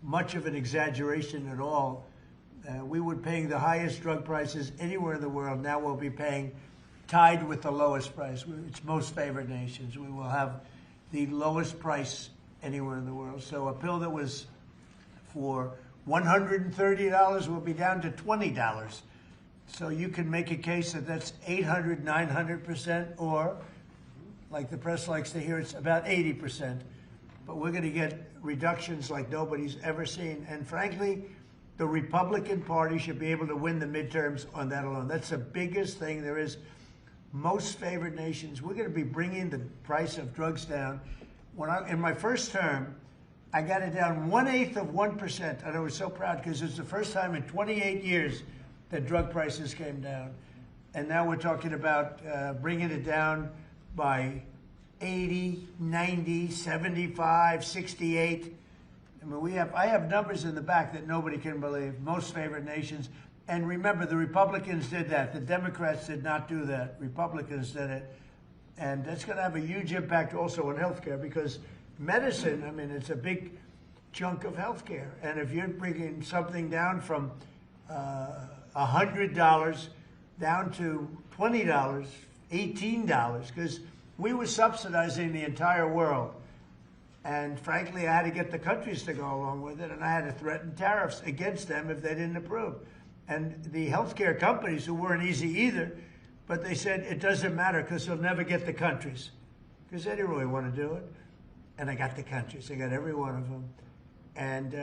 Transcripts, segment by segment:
much of an exaggeration at all. We were paying the highest drug prices anywhere in the world. Now we'll be paying tied with the lowest price. It's most favored nations. We will have the lowest price anywhere in the world. So a pill that was for $130 will be down to $20. So you can make a case that that's 800, 900%, or, like the press likes to hear, it's about 80%. But we're going to get reductions like nobody's ever seen. And frankly, the Republican Party should be able to win the midterms on that alone. That's the biggest thing there is. Most favored nations, we're going to be bringing the price of drugs down. In my first term, I got it down 1/8 of 1%. And I was so proud because it's the first time in 28 years that drug prices came down. And now we're talking about bringing it down by 80, 90, 75, 68. I mean, I have numbers in the back that nobody can believe. Most favored nations. And remember, the Republicans did that. The Democrats did not do that. Republicans did it. And that's going to have a huge impact also on healthcare, because medicine, I mean, it's a big chunk of healthcare. And if you're bringing something down from $100 down to $20, $18, because we were subsidizing the entire world. And frankly, I had to get the countries to go along with it, and I had to threaten tariffs against them if they didn't approve. And the healthcare companies, who weren't easy either, but they said it doesn't matter because they'll never get the countries, because they didn't really want to do it. And I got the countries. I got every one of them. And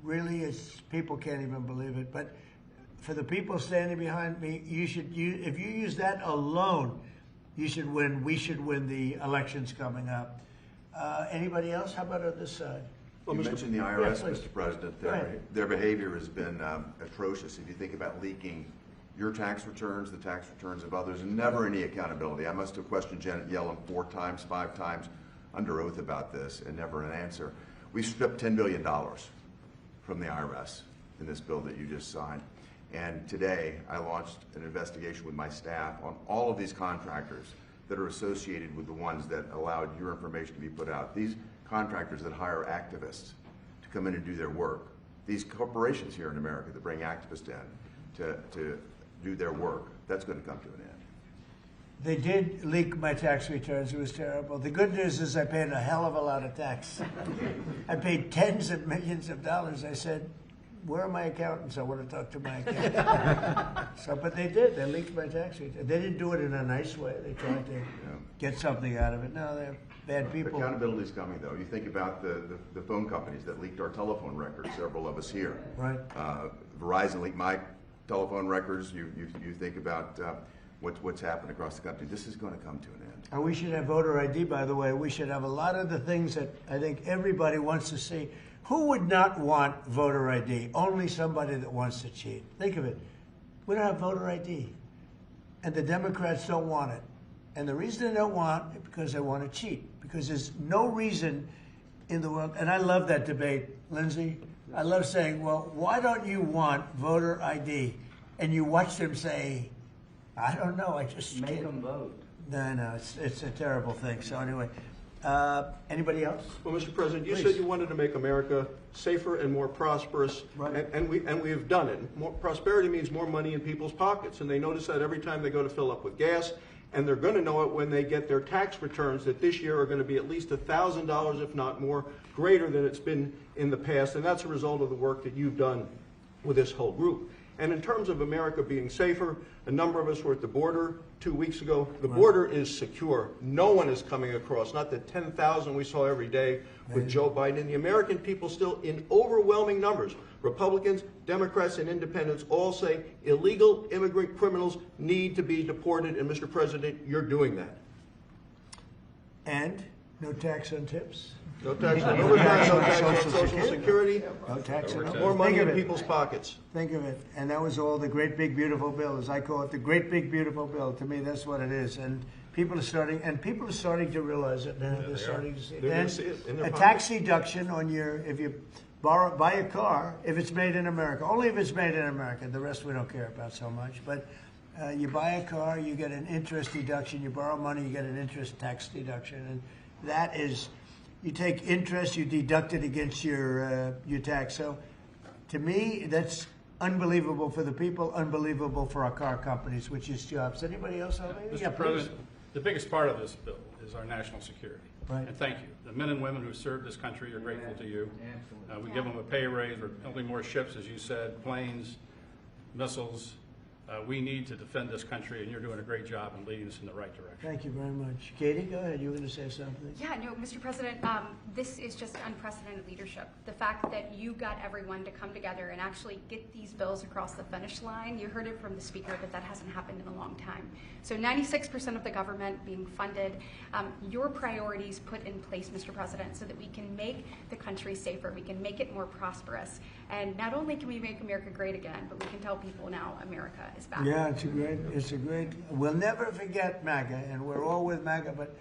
really, people can't even believe it. But for the people standing behind me, if you use that alone, you should win. We should win the elections coming up. Anybody else? How about on this side? You mentioned the IRS, yeah, Mr. President. Their behavior has been atrocious. If you think about leaking your tax returns, the tax returns of others, and never any accountability. I must have questioned Janet Yellen 4 times, 5 times under oath about this, and never an answer. We stripped $10 billion from the IRS in this bill that you just signed. And today, I launched an investigation with my staff on all of these contractors that are associated with the ones that allowed your information to be put out. These contractors that hire activists to come in and do their work. These corporations here in America that bring activists in to do their work, that's going to come to an end. They did leak my tax returns. It was terrible. The good news is I paid a hell of a lot of tax. I paid tens of millions of dollars. I said, where are my accountants? I want to talk to my accountant. But they did. They leaked my tax returns. They didn't do it in a nice way. They tried to get something out of it. No, they're bad people. Accountability is coming, though. You think about the phone companies that leaked our telephone records, several of us here. Right. Verizon leaked my telephone records. You think about what's happened across the country. This is going to come to an end. And we should have voter ID, by the way. We should have a lot of the things that I think everybody wants to see. Who would not want voter ID? Only somebody that wants to cheat. Think of it. We don't have voter ID. And the Democrats don't want it. And the reason they don't want it is because they want to cheat. Because there's no reason in the world, and I love that debate, Lindsay. I love saying, well, why don't you want voter ID? And you watch them say, I don't know, I just make them vote. No, it's a terrible thing. So anyway, anybody else? Well, Mr. President, you Please. said you wanted to make America safer and more prosperous, right. and we have done it. More prosperity means more money in people's pockets, and they notice that every time they go to fill up with gas, and they're going to know it when they get their tax returns that this year are going to be at least $1,000, if not more, greater than it's been in the past, and that's a result of the work that you've done with this whole group. And in terms of America being safer, a number of us were at the border 2 weeks ago. The border is secure. No one is coming across, not the 10,000 we saw every day with Joe Biden. And the American people still, in overwhelming numbers, Republicans, Democrats, and independents all say illegal immigrant criminals need to be deported. And Mr. President, you're doing that. And no tax on tips. No tax on overtime, no tax on Social Security, No tax on more money in people's pockets. Think of it. And that was all the great big beautiful bill, as I call it, the great big beautiful bill. To me, that's what it is. And people are starting to realize it now. They're starting to see it. They're see it in their a tax deduction on if you buy a car, if it's made in America, only if it's made in America. The rest we don't care about so much. But you buy a car, you get an interest deduction. You borrow money, you get an interest tax deduction. And that is you take interest, you deduct it against your tax. So, to me, that's unbelievable for the people, unbelievable for our car companies, which is jobs. Anybody else have anything? Mr. President, the biggest part of this bill is our national security. Right. And thank you. The men and women who serve this country are grateful to you. We give them a pay raise. We're building more ships, as you said, planes, missiles. We need to defend this country, and you're doing a great job in leading us in the right direction. Thank you very much. Katie, go ahead. You were going to say something? Yeah, no, Mr. President, this is just unprecedented leadership. The fact that you got everyone to come together and actually get these bills across the finish line, you heard it from the Speaker that hasn't happened in a long time. So 96% of the government being funded, your priorities put in place, Mr. President, so that we can make the country safer, we can make it more prosperous, and not only can we make America great again, but we can tell people now America is back. Yeah, it's a great, we'll never forget MAGA, and we're all with MAGA, but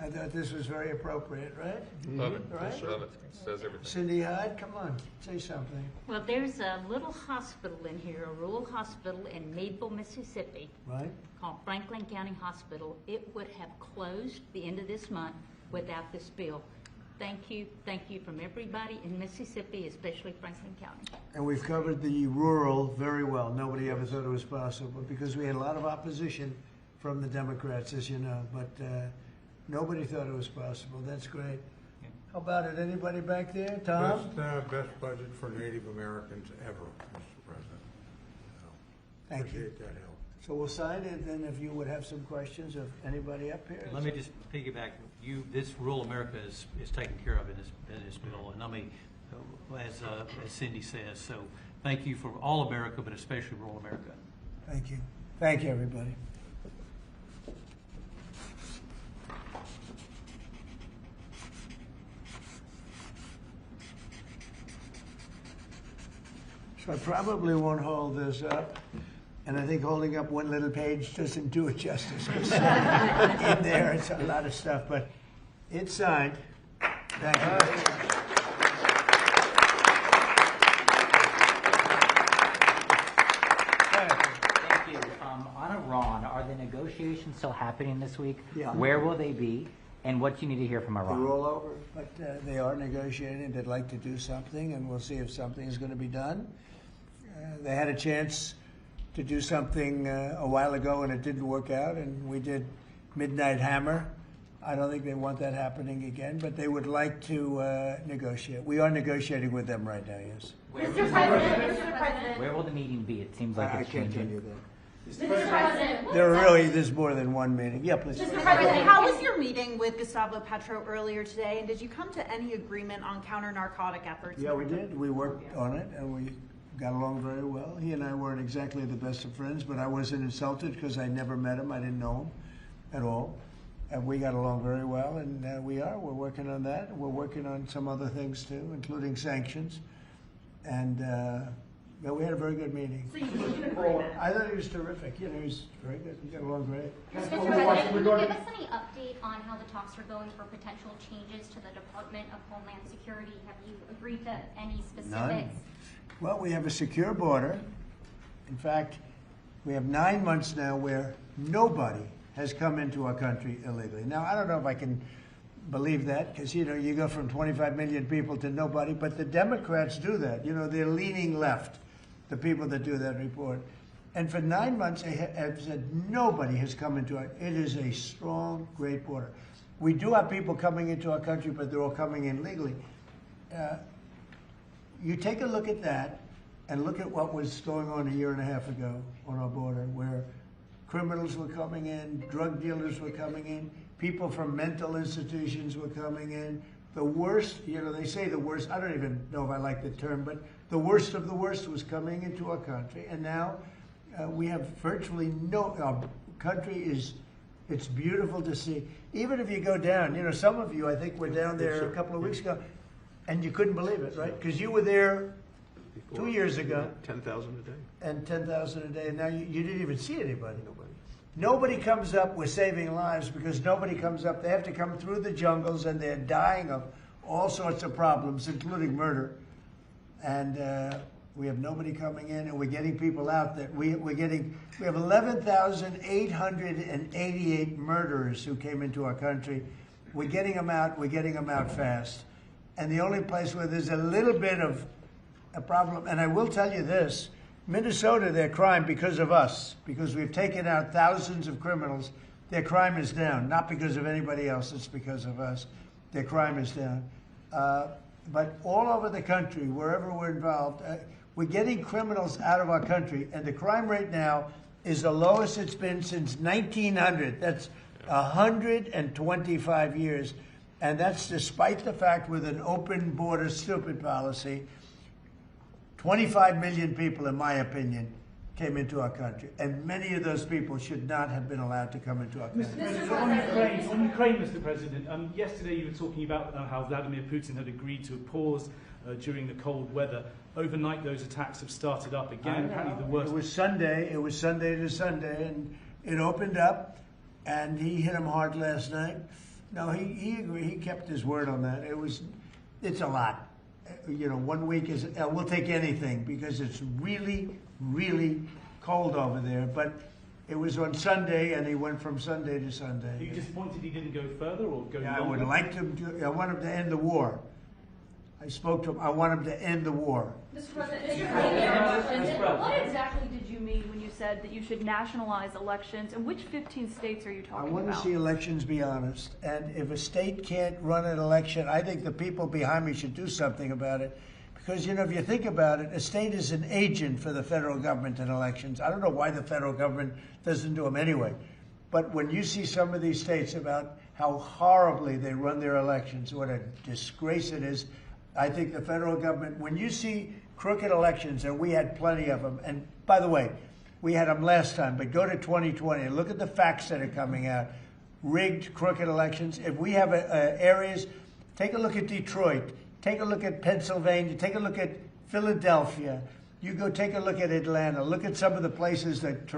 I thought this was very appropriate, right? Love it. Right? Love it. Says everything. Cindy Hyde, come on, say something. Well, there's a little hospital in here, a rural hospital in Maple, Mississippi, Right? called Franklin County Hospital. It would have closed the end of this month without this bill. Thank you from everybody in Mississippi, especially Franklin County. And we've covered the rural very well. Nobody ever thought it was possible because we had a lot of opposition from the Democrats, as you know, but nobody thought it was possible. That's great. How about it? Anybody back there? Tom? Best budget for Native Americans ever, Mr. President. So, Thank you. appreciate that help. So we'll sign it, and if you would have some questions of anybody up here. Let me just piggyback. This rural America is taken care of in this bill, and I mean, as Cindy says. So thank you for all America, but especially rural America. Thank you. Thank you, everybody. So I probably won't hold this up. And I think holding up one little page doesn't do it justice. 'Cause, in there, it's a lot of stuff, but it's signed. Thank you. Thank you. On Iran, are the negotiations still happening this week? Yeah. Where will they be? And what do you need to hear from Iran? They're all over, but they are negotiating. They'd like to do something, and we'll see if something is going to be done. They had a chance to do something a while ago, and it didn't work out, and we did Midnight Hammer. I don't think they want that happening again, but they would like to negotiate. We are negotiating with them right now, yes. Mr. President. Where will the meeting be? It seems like it's can't tell changing. you that. Mr. President. There's more than one meeting. Yeah, please. Mr. President, how was your meeting with Gustavo Petro earlier today, and did you come to any agreement on counter-narcotic efforts? Yeah, we did. We worked on it, and we got along very well. He and I weren't exactly the best of friends, but I wasn't insulted because I never met him. I didn't know him at all. And we got along very well, and we're working on that. We're working on some other things too, including sanctions. And yeah, we had a very good meeting. So you reached an agreement? I thought he was terrific. You know, he was very good. We got along great. Mr. President, can you give us any update on how the talks are going for potential changes to the Department of Homeland Security? Have you agreed to any specifics? None. Well, we have a secure border. In fact, we have 9 months now where nobody has come into our country illegally. Now, I don't know if I can believe that because, you know, you go from 25 million people to nobody, but the Democrats do that. You know, they're leaning left, the people that do that report. And for 9 months, they have said nobody has come into it. It is a strong, great border. We do have people coming into our country, but they're all coming in legally. You take a look at that and look at what was going on a year and a half ago on our border, where criminals were coming in, drug dealers were coming in, people from mental institutions were coming in. The worst, you know, they say the worst, I don't even know if I like the term, but the worst of the worst was coming into our country. And now we have virtually our country it's beautiful to see. Even if you go down, you know, some of you, I think, were down there a couple of weeks ago, and you couldn't believe it, right? Because you were there 2 years ago. 10,000 a day. And 10,000 a day, and now you didn't even see anybody. Nobody comes up with saving lives because nobody comes up. They have to come through the jungles, and they're dying of all sorts of problems, including murder. And we have nobody coming in, and we're getting people out. That we have 11,888 murderers who came into our country, We're getting them out. We're getting them out fast. And the only place where there's a little bit of a problem, and I will tell you this, Minnesota, their crime because of us, because we've taken out thousands of criminals, their crime is down. Not because of anybody else, it's because of us. Their crime is down. But all over the country, wherever we're involved, we're getting criminals out of our country, and the crime rate now is the lowest it's been since 1900. That's 125 years. And that's despite the fact with an open border stupid policy, 25 million people, in my opinion, came into our country. And many of those people should not have been allowed to come into our country. On Ukraine, Mr. President, yesterday you were talking about how Vladimir Putin had agreed to a pause during the cold weather. Overnight, those attacks have started up again. Apparently the worst. It was Sunday to Sunday, and it opened up, and he hit him hard last night. No, he agreed. He kept his word on that. It's a lot. 1 week is, we'll take anything because it's really, really cold over there. But it was on Sunday, and he went from Sunday to Sunday. Are you disappointed he didn't go further or go Yeah, longer? I would like I want him to end the war. I spoke to him. I want him to end the war. Mr. President, what exactly did you mean when you said that you should nationalize elections, and which 15 states are you talking about? I want to see elections be honest. And if a state can't run an election, I think the people behind me should do something about it. Because, if you think about it, a state is an agent for the federal government in elections. I don't know why the federal government doesn't do them anyway. But when you see some of these states about how horribly they run their elections, what a disgrace it is, I think the federal government, when you see crooked elections, and we had plenty of them, and by the way, we had them last time, but go to 2020 and look at the facts that are coming out. Rigged, crooked elections. If we have areas, take a look at Detroit, take a look at Pennsylvania, take a look at Philadelphia. You go take a look at Atlanta, look at some of the places that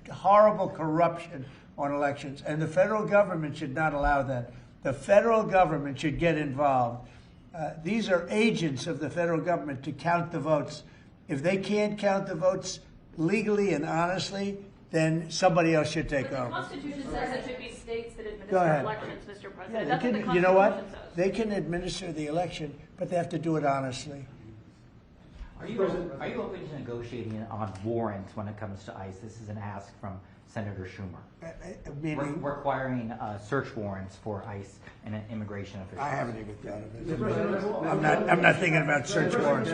horrible corruption on elections. And the federal government should not allow that. The federal government should get involved. These are agents of the federal government to count the votes. If they can't count the votes legally and honestly, then somebody else should take over. The Constitution says it should be states that administer elections, Mr. President. Yeah, That's what the Constitution you know what? says. They can administer the election, but they have to do it honestly. Are you open to negotiating on warrants when it comes to ICE? This is an ask from Senator Schumer. Meaning? Requiring search warrants for ICE and immigration officials. I haven't even thought of it. I'm not thinking about search warrants.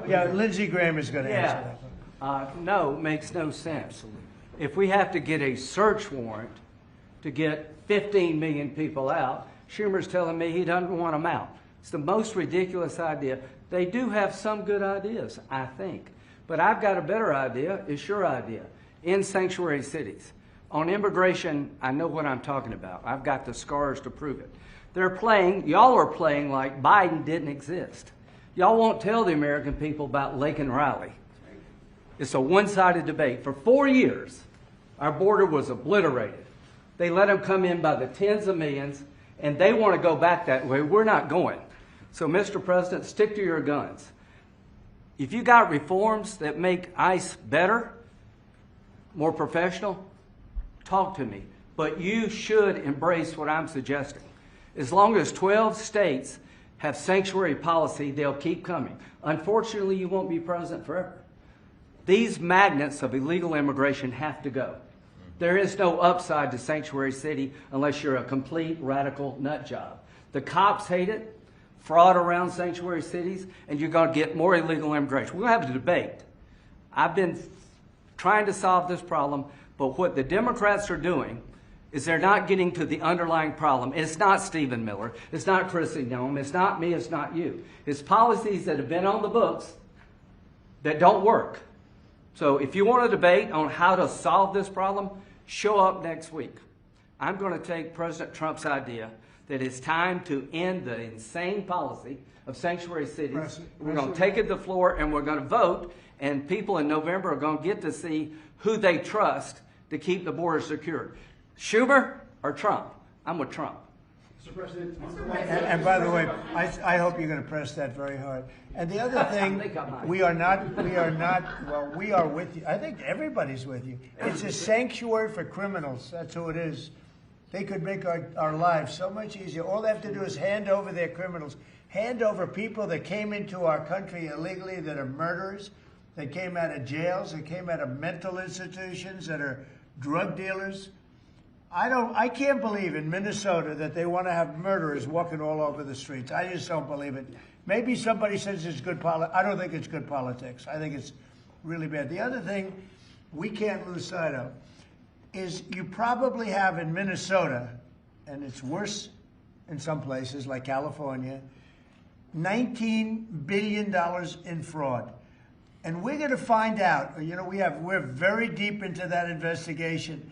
Yeah, Lindsey Graham is going to answer that. No, makes no sense. If we have to get a search warrant to get 15 million people out, Schumer's telling me he doesn't want them out. It's the most ridiculous idea. They do have some good ideas, I think. But I've got a better idea. It's your idea. In sanctuary cities. On immigration, I know what I'm talking about. I've got the scars to prove it. Y'all are playing like Biden didn't exist. Y'all won't tell the American people about Lake and Riley. It's a one-sided debate. For 4 years, our border was obliterated. They let them come in by the tens of millions, and they want to go back that way. We're not going. So, Mr. President, stick to your guns. If you got reforms that make ICE better, more professional, talk to me. But you should embrace what I'm suggesting. As long as 12 states have sanctuary policy, they'll keep coming. Unfortunately, you won't be president forever. These magnets of illegal immigration have to go. There is no upside to sanctuary city unless you're a complete radical nut job. The cops hate it, fraud around sanctuary cities, and you're going to get more illegal immigration. We're going to have a debate. I've been trying to solve this problem, but what the Democrats are doing is they're not getting to the underlying problem. It's not Stephen Miller. It's not Chrissy Nome. It's not me. It's not you. It's policies that have been on the books that don't work. So if you want a debate on how to solve this problem, show up next week. I'm going to take President Trump's idea that it's time to end the insane policy of sanctuary cities. We're going to take it to the floor and we're going to vote, and people in November are going to get to see who they trust to keep the border secure. Schumer or Trump? I'm with Trump. Mr. President. And by the way, I hope you're going to press that very hard. And the other thing, we are with you. I think everybody's with you. It's a sanctuary for criminals. That's who it is. They could make our lives so much easier. All they have to do is hand over their criminals, hand over people that came into our country illegally that are murderers, that came out of jails, that came out of mental institutions, that are drug dealers. I can't believe in Minnesota that they want to have murderers walking all over the streets. I just don't believe it. Maybe somebody says it's good politics. I don't think it's good politics. I think it's really bad. The other thing we can't lose sight of is you probably have in Minnesota, and it's worse in some places like California, $19 billion in fraud. And we're going to find out, we're very deep into that investigation,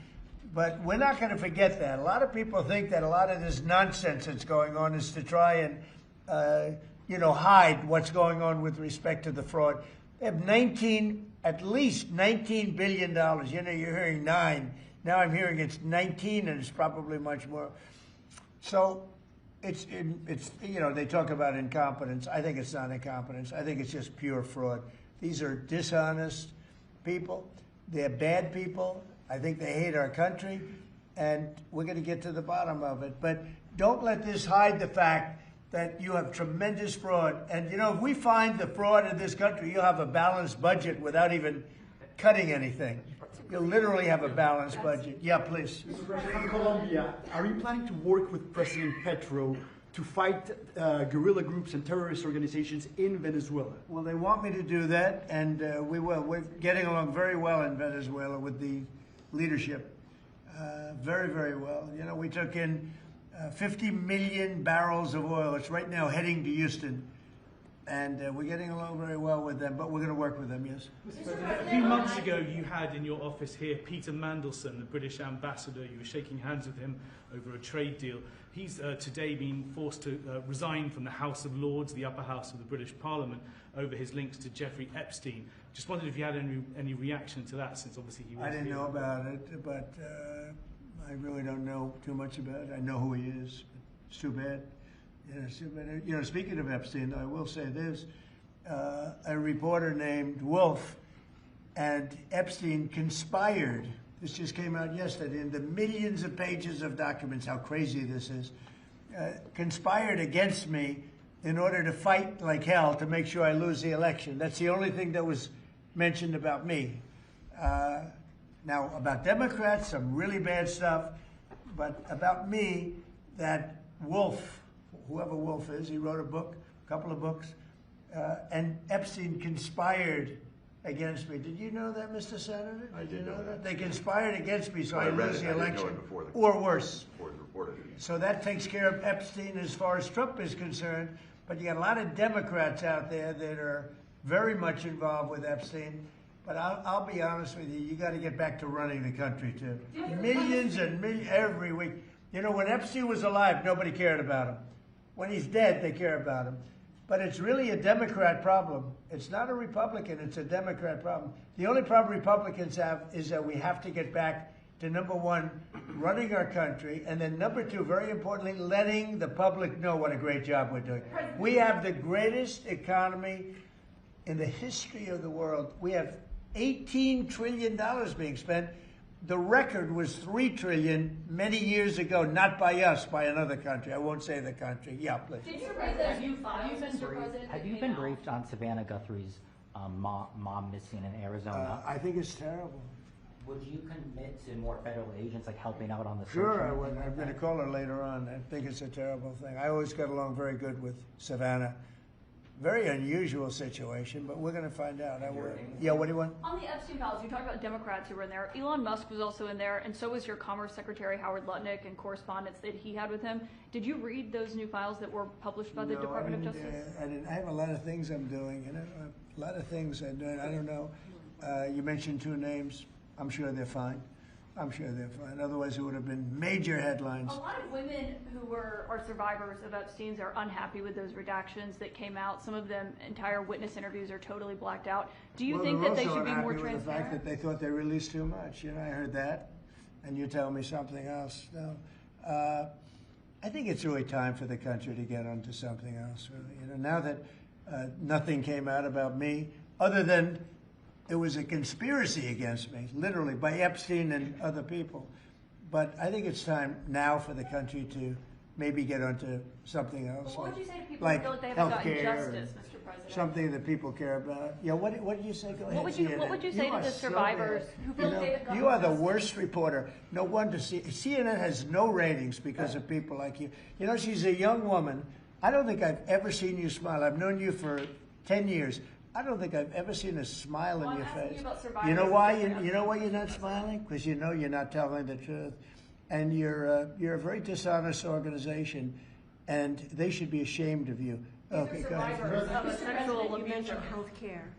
but we're not going to forget that. A lot of people think that a lot of this nonsense that's going on is to try and, hide what's going on with respect to the fraud. They have at least $19 billion. You're hearing 9. Now I'm hearing it's 19, and it's probably much more. So it's they talk about incompetence. I think it's not incompetence. I think it's just pure fraud. These are dishonest people. They're bad people. I think they hate our country, and we're going to get to the bottom of it. But don't let this hide the fact that you have tremendous fraud. And, if we find the fraud in this country, you'll have a balanced budget without even cutting anything. You'll literally have a balanced budget. Yeah, please. Mr. President, in Colombia, are you planning to work with President Petro to fight guerrilla groups and terrorist organizations in Venezuela? Well, they want me to do that, and we will. We're getting along very well in Venezuela with the leadership. Very, very well. We took in 50 million barrels of oil. It's right now heading to Houston. And we're getting along very well with them, but we're going to work with them, yes. Mr. President, a few months ago, you had in your office here Peter Mandelson, the British ambassador. You were shaking hands with him over a trade deal. He's today been forced to resign from the House of Lords, the upper house of the British Parliament, over his links to Jeffrey Epstein. Just wondered if you had any reaction to that, since obviously he was. I didn't know about it, but I really don't know too much about it. I know who he is. It's too bad. Speaking of Epstein, I will say this. A reporter named Wolf and Epstein conspired. This just came out yesterday in the millions of pages of documents, how crazy this is. Conspired against me in order to fight like hell to make sure I lose the election. That's the only thing that was mentioned about me. Now, about Democrats, some really bad stuff. But about me, that Wolf, whoever Wolf is, he wrote a couple of books, and Epstein conspired against me. Did you know that, Mr. Senator? I did know that. They conspired against me, so I lose the election. Or worse. Before the reported it. So that takes care of Epstein as far as Trump is concerned. But you got a lot of Democrats out there that are very much involved with Epstein. But I'll be honest with you, you got to get back to running the country, too. Millions and millions every week. When Epstein was alive, nobody cared about him. When he's dead, they care about him. But it's really a Democrat problem. It's not a Republican, it's a Democrat problem. The only problem Republicans have is that we have to get back to, number one, running our country, and then number two, very importantly, letting the public know what a great job we're doing. We have the greatest economy in the history of the world. We have $18 trillion being spent. The record was $3 trillion many years ago, not by us, by another country. I won't say the country. Yeah, please. Have you been briefed on Savannah Guthrie's mom missing in Arizona? I think it's terrible. Would you commit to more federal agents, like helping out on the search? Sure, I would. I'm going to call her later on. I think it's a terrible thing. I always got along very good with Savannah. Very unusual situation, but we're going to find out. Yeah, what do you want? On the Epstein files, you talked about Democrats who were in there. Elon Musk was also in there, and so was your Commerce Secretary Howard Lutnick and correspondence that he had with him. Did you read those new files that were published by the Department of Justice? I didn't. I have a lot of things I'm doing. A lot of things I'm doing. I don't know. You mentioned 2 names. I'm sure they're fine. I'm sure they're fine. Otherwise, it would have been major headlines. A lot of women who are survivors of Epstein's are unhappy with those redactions that came out. Some of them, entire witness interviews are totally blacked out. Do you think that they should be more transparent? The fact that they thought they released too much. I heard that, and you tell me something else. No, I think it's really time for the country to get onto something else. Really, now that nothing came out about me, other than it was a conspiracy against me, literally, by Epstein and other people. But I think it's time now for the country to maybe get onto something else. What would you say to people like who feel like they haven't gotten healthcare justice, Mr. President? something that people care about. Yeah, what did you say? Go ahead. What would you say to are the so survivors bad. who feel like they haven't gotten You are the justice? worst reporter. No wonder CNN has no ratings because of people like you. You know, she's a young woman. I don't think I've ever seen you smile. I've known you for 10 years. I don't think I've ever seen a smile Well, on your I'm asking face. you about survivors You know why? and You know why you're not smiling? Because you know you're not telling the truth, and you're a very dishonest organization, and they should be ashamed of you. Okay, go ahead. Survivors of a Mr. sexual President, you abuse. mentioned health care,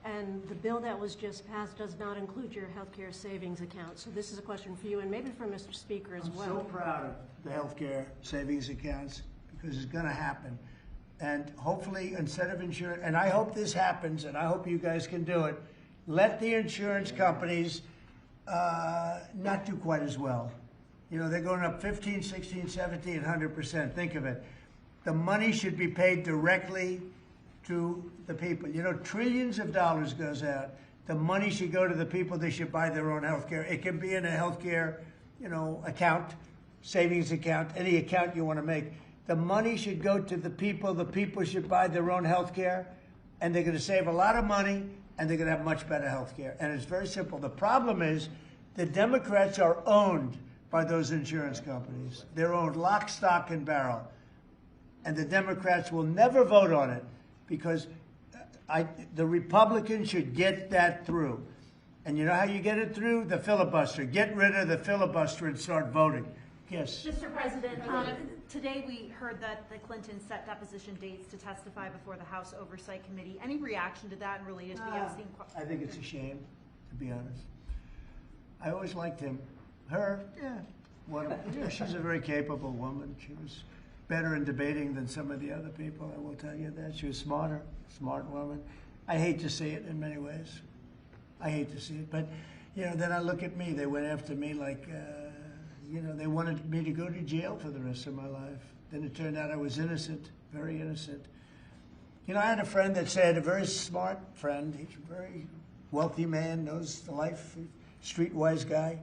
and the bill that was just passed does not include your health care savings account. So this is a question for you and maybe for Mr. Speaker as well. I'm so proud of the healthcare savings accounts because it's going to happen. And hopefully, instead of insurance, and I hope this happens, and I hope you guys can do it, let the insurance companies not do quite as well. You know, they're going up 15, 16, 17, 100%. Think of it. The money should be paid directly to the people. You know, trillions of dollars goes out. The money should go to the people. They should buy their own health care. It can be in a health care, you know, account, savings account, any account you want to make. The money should go to the people. The people should buy their own health care, and they're going to save a lot of money, and they're going to have much better health care. And it's very simple. The problem is the Democrats are owned by those insurance companies. They're owned lock, stock, and barrel. And the Democrats will never vote on it because the Republicans should get that through. And you know how you get it through? The filibuster. Get rid of the filibuster and start voting. Yes. Mr. President, today we heard that the Clintons set deposition dates to testify before the House Oversight Committee. Any reaction to that and related to the Epstein? I think it's a shame, to be honest. I always liked him. Her, yeah. Yeah, she's a very capable woman. She was better in debating than some of the other people, I will tell you that. She was smart woman. I hate to see it in many ways. I hate to see it. But, you know, then I look at me. They went after me like, you know, they wanted me to go to jail for the rest of my life. Then it turned out I was innocent, very innocent. You know, I had a friend that said, a very smart friend, he's a very wealthy man, knows the life, streetwise guy.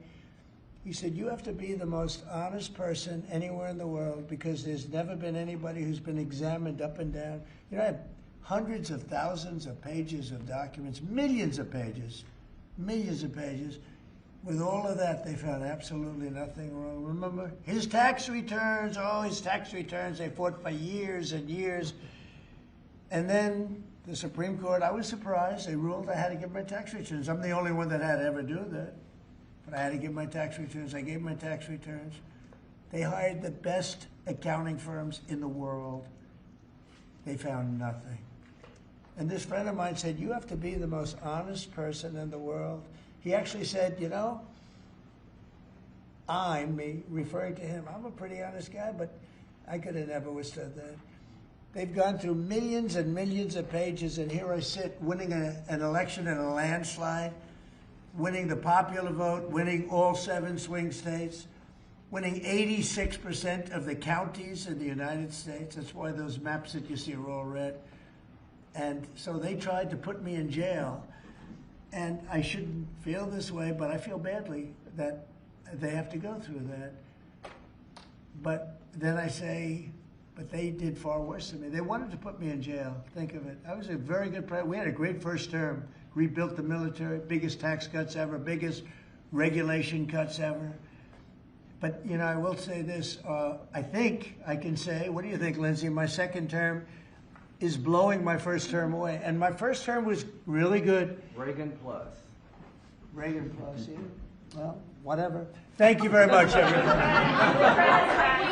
He said, you have to be the most honest person anywhere in the world because there's never been anybody who's been examined up and down. You know, I have hundreds of thousands of pages of documents, millions of pages. With all of that, they found absolutely nothing wrong. Remember, his tax returns, they fought for years and years. And then the Supreme Court, I was surprised, they ruled I had to give my tax returns. I'm the only one that had to ever do that. But I had to give my tax returns. I gave my tax returns. They hired the best accounting firms in the world. They found nothing. And this friend of mine said, you have to be the most honest person in the world. He actually said, you know, referring to him, I'm a pretty honest guy, but I could have never withstood that. They've gone through millions and millions of pages, and here I sit winning an election in a landslide, winning the popular vote, winning all 7 swing states, winning 86% of the counties in the United States. That's why those maps that you see are all red. And so they tried to put me in jail. And I shouldn't feel this way, but I feel badly that they have to go through that. But then I say, but they did far worse than me. They wanted to put me in jail. Think of it. I was a very good president. We had a great first term. Rebuilt the military, biggest tax cuts ever, biggest regulation cuts ever. But, you know, I will say this. I think I can say, what do you think, Lindsay? My second term is blowing my first term away. And my first term was really good. Reagan plus. Reagan plus, yeah. Well, whatever. Thank you very much, everybody.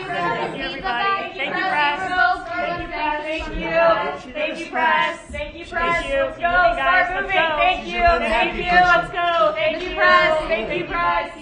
Thank you, everybody. Thank you, press. Thank you, press. Thank you. Thank you, press. Thank you, press. Let's go. Start moving. Thank you. Thank you. Let's go. Thank you, press. Thank you, press.